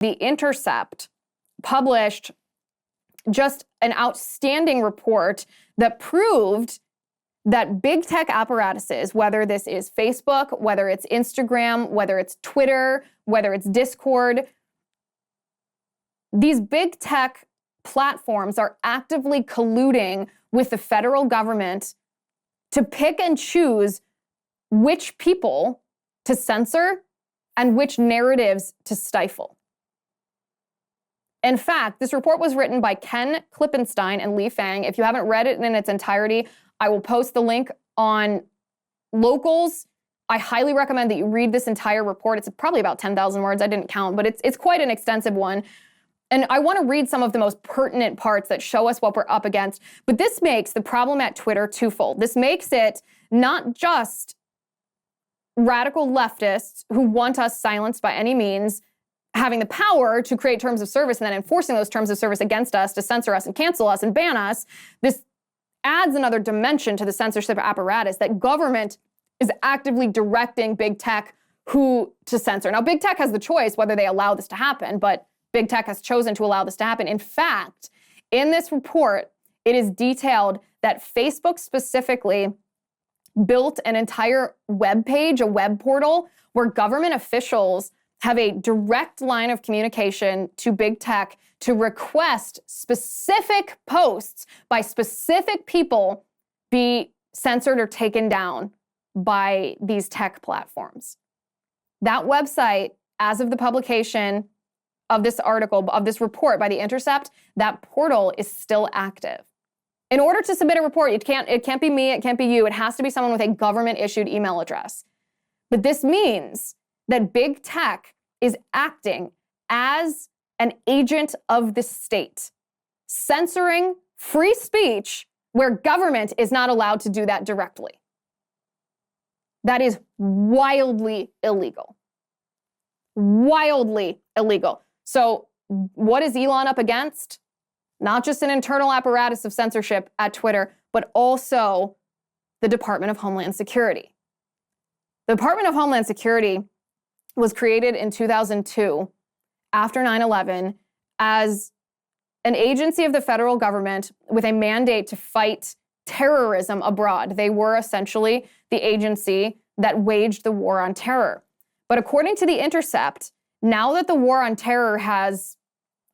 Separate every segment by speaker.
Speaker 1: The Intercept published just an outstanding report that proved that big tech apparatuses, whether this is Facebook, whether it's Instagram, whether it's Twitter, whether it's Discord, these big tech platforms are actively colluding with the federal government to pick and choose which people to censor and which narratives to stifle. In fact, this report was written by Ken Klippenstein and Lee Fang. If you haven't read it in its entirety, I will post the link on Locals. I highly recommend that you read this entire report. It's probably about 10,000 words. I didn't count, but it's quite an extensive one. And I want to read some of the most pertinent parts that show us what we're up against. But this makes the problem at Twitter twofold. This makes it not just radical leftists who want us silenced by any means having the power to create terms of service and then enforcing those terms of service against us to censor us and cancel us and ban us. This adds another dimension to the censorship apparatus that government is actively directing big tech who to censor. Now, big tech has the choice whether they allow this to happen, but big tech has chosen to allow this to happen. In fact, in this report, it is detailed that Facebook specifically built an entire web page, a web portal, where government officials have a direct line of communication to big tech to request specific posts by specific people be censored or taken down by these tech platforms. That website, as of the publication of this article, of this report by The Intercept, that portal is still active. In order to submit a report, it can't be me, it can't be you, it has to be someone with a government-issued email address. But this means that big tech is acting as an agent of the state, censoring free speech where government is not allowed to do that directly. That is wildly illegal. Wildly illegal. So what is Elon up against? Not just an internal apparatus of censorship at Twitter, but also the Department of Homeland Security. The Department of Homeland Security was created in 2002 after 9/11 as an agency of the federal government with a mandate to fight terrorism abroad. They were essentially the agency that waged the war on terror. But according to The Intercept, now that the war on terror has,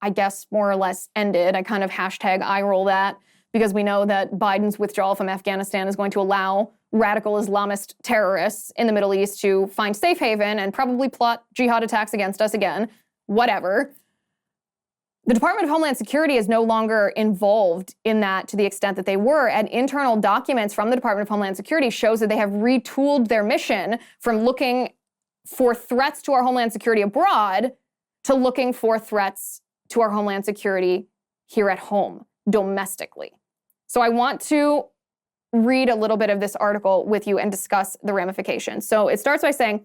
Speaker 1: I guess, more or less ended, I kind of hashtag eye roll that, because we know that Biden's withdrawal from Afghanistan is going to allow radical Islamist terrorists in the Middle East to find safe haven and probably plot jihad attacks against us again, whatever. The Department of Homeland Security is no longer involved in that to the extent that they were, and internal documents from the Department of Homeland Security shows that they have retooled their mission from looking for threats to our homeland security abroad to looking for threats to our homeland security here at home, domestically. So I want to read a little bit of this article with you and discuss the ramifications. So it starts by saying,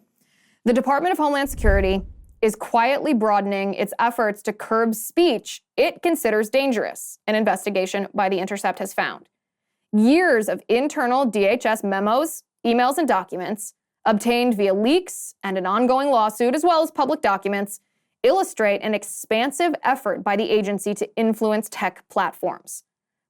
Speaker 1: the Department of Homeland Security is quietly broadening its efforts to curb speech it considers dangerous, an investigation by The Intercept has found. Years of internal DHS memos, emails, and documents obtained via leaks and an ongoing lawsuit, as well as public documents, illustrate an expansive effort by the agency to influence tech platforms.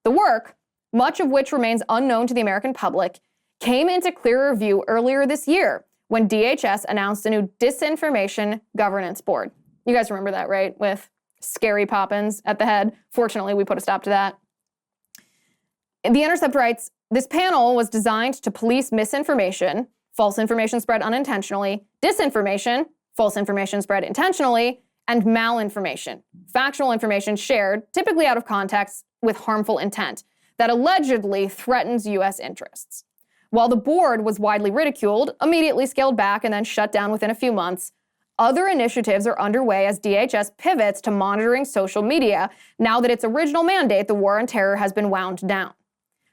Speaker 1: The work, much of which remains unknown to the American public, came into clearer view earlier this year when DHS announced a new disinformation governance board. You guys remember that, right? With Scary Poppins at the head. Fortunately, we put a stop to that. The Intercept writes, this panel was designed to police misinformation, false information spread unintentionally, disinformation, false information spread intentionally, and malinformation, factual information shared, typically out of context, with harmful intent, that allegedly threatens U.S. interests. While the board was widely ridiculed, immediately scaled back, and then shut down within a few months, other initiatives are underway as DHS pivots to monitoring social media now that its original mandate, the war on terror, has been wound down.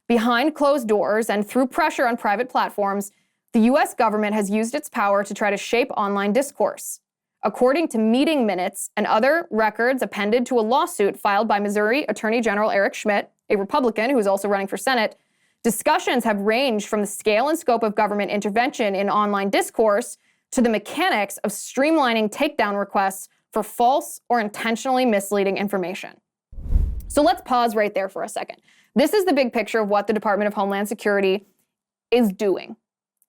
Speaker 1: Behind closed doors and through pressure on private platforms, the U.S. government has used its power to try to shape online discourse. According to meeting minutes and other records appended to a lawsuit filed by Missouri Attorney General Eric Schmidt, a Republican who is also running for Senate, discussions have ranged from the scale and scope of government intervention in online discourse to the mechanics of streamlining takedown requests for false or intentionally misleading information. So let's pause right there for a second. This is the big picture of what the Department of Homeland Security is doing.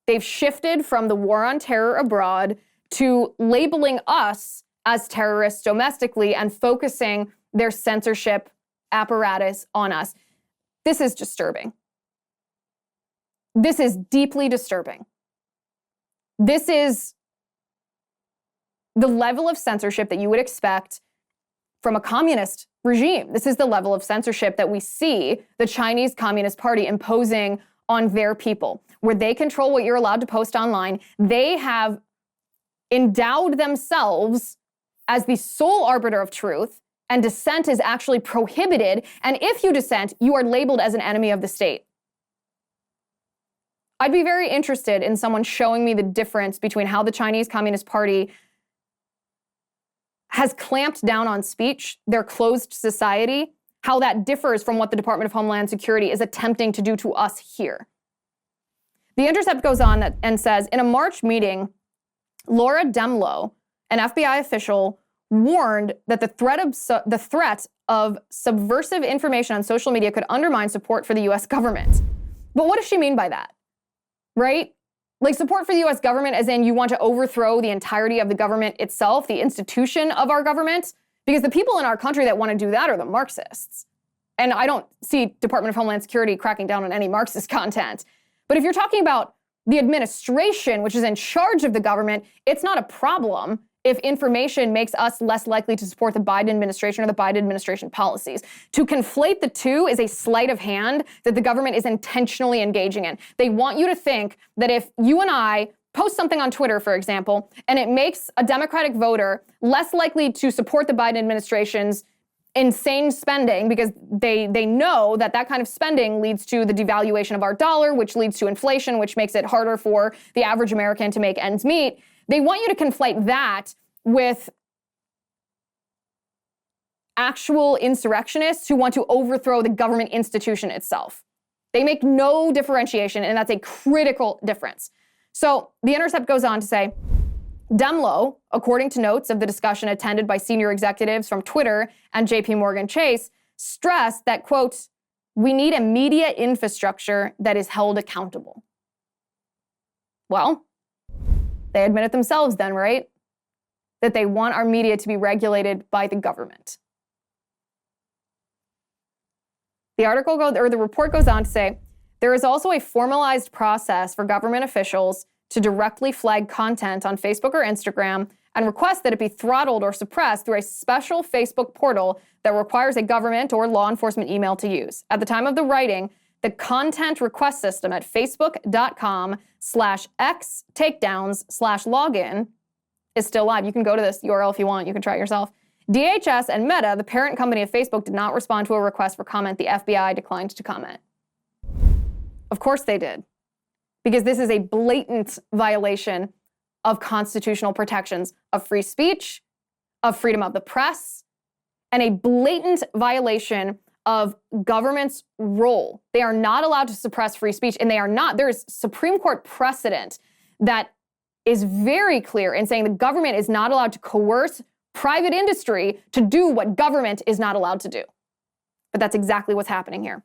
Speaker 1: They've shifted from the war on terror abroad to labeling us as terrorists domestically and focusing their censorship apparatus on us. This is disturbing. This is deeply disturbing. This is the level of censorship that you would expect from a communist regime. This is the level of censorship that we see the Chinese Communist Party imposing on their people, where they control what you're allowed to post online. They have endowed themselves as the sole arbiter of truth, and dissent is actually prohibited. And if you dissent, you are labeled as an enemy of the state. I'd be very interested in someone showing me the difference between how the Chinese Communist Party has clamped down on speech, their closed society, how that differs from what the Department of Homeland Security is attempting to do to us here. The Intercept goes on and says, in a March meeting, Laura Demlow, an FBI official, warned that the threat of subversive information on social media could undermine support for the US government. But what does she mean by that? Right? Like, support for the US government as in you want to overthrow the entirety of the government itself, the institution of our government? Because the people in our country that want to do that are the Marxists. And I don't see Department of Homeland Security cracking down on any Marxist content. But if you're talking about the administration, which is in charge of the government, it's not a problem if information makes us less likely to support the Biden administration or the Biden administration policies. To conflate the two is a sleight of hand that the government is intentionally engaging in. They want you to think that if you and I post something on Twitter, for example, and it makes a Democratic voter less likely to support the Biden administration's insane spending because they know that that kind of spending leads to the devaluation of our dollar, which leads to inflation, which makes it harder for the average American to make ends meet. They want you to conflate that with actual insurrectionists who want to overthrow the government institution itself. They make no differentiation, and that's a critical difference. So the Intercept goes on to say, Demlow, according to notes of the discussion attended by senior executives from Twitter and JP Morgan Chase, stressed that, quote, we need a media infrastructure that is held accountable. Well, they admit it themselves then, right? That they want our media to be regulated by the government. The report goes on to say, there is also a formalized process for government officials to directly flag content on Facebook or Instagram and request that it be throttled or suppressed through a special Facebook portal that requires a government or law enforcement email to use. At the time of the writing, the content request system at facebook.com/x-takedowns/login is still live. You can go to this URL if you want. You can try it yourself. DHS and Meta, the parent company of Facebook, did not respond to a request for comment. The FBI declined to comment. Of course they did, because this is a blatant violation of constitutional protections of free speech, of freedom of the press, and a blatant violation of government's role. They are not allowed to suppress free speech, and there is Supreme Court precedent that is very clear in saying the government is not allowed to coerce private industry to do what government is not allowed to do. But that's exactly what's happening here.